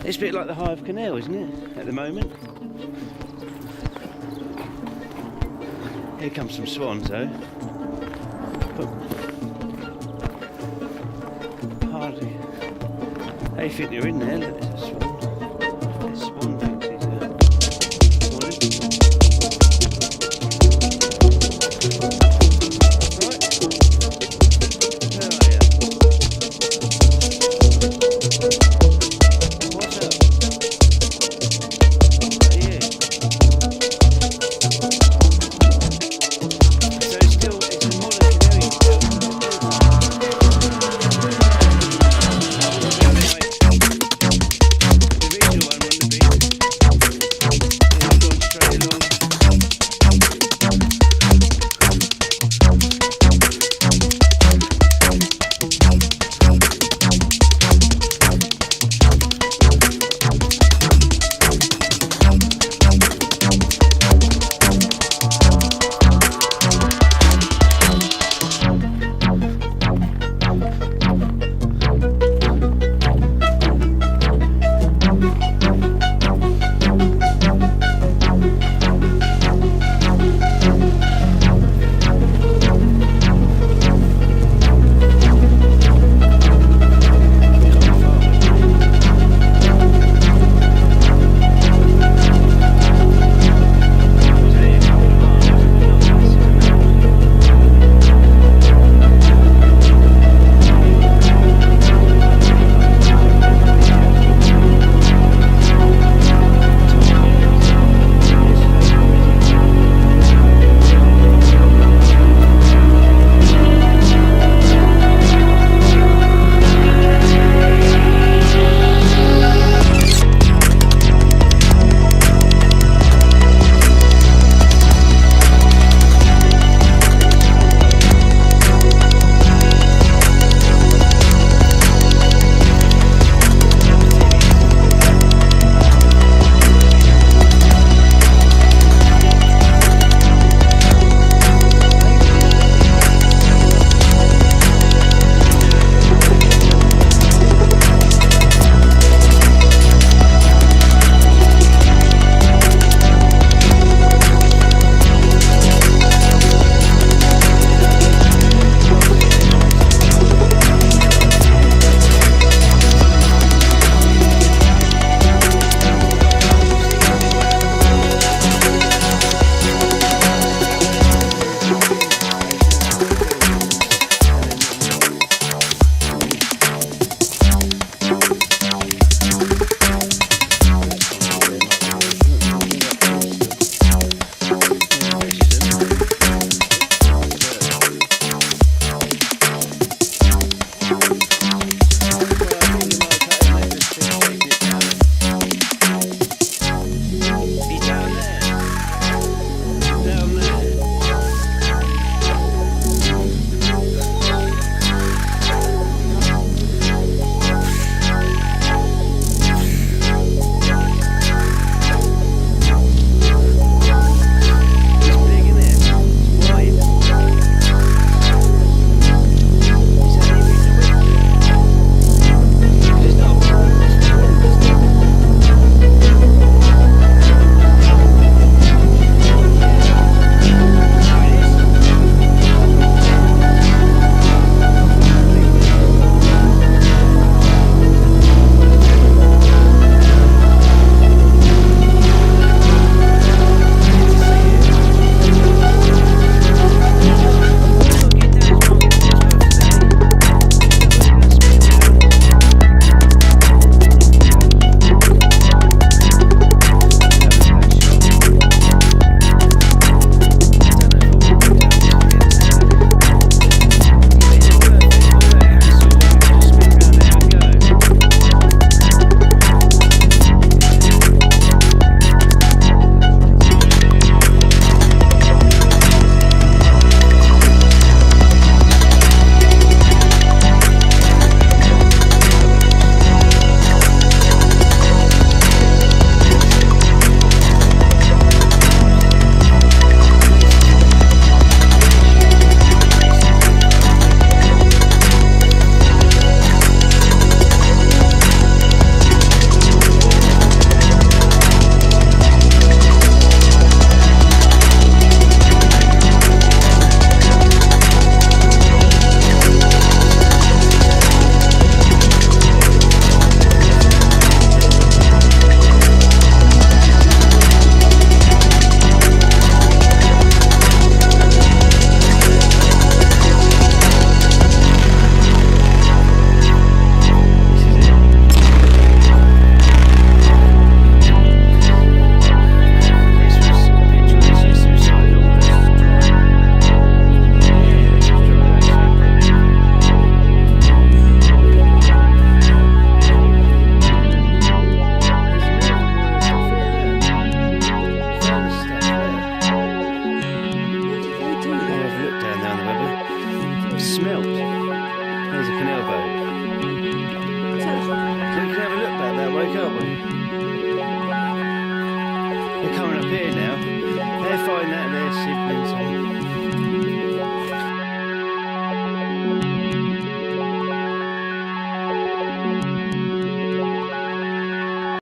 It's a bit like the Ashby Canal, isn't it, at the moment? Here comes some swans though. But hardly. They think they're in there. Look, there's a swan. There's swan fences there. Morning. Right. Where are you? What's up? Are you? So it's a modern canoeing still. Anyway. smelt. There's a canal boat. So we can have a look back that way, can't we? They're coming up here now. They're finding out their siblings.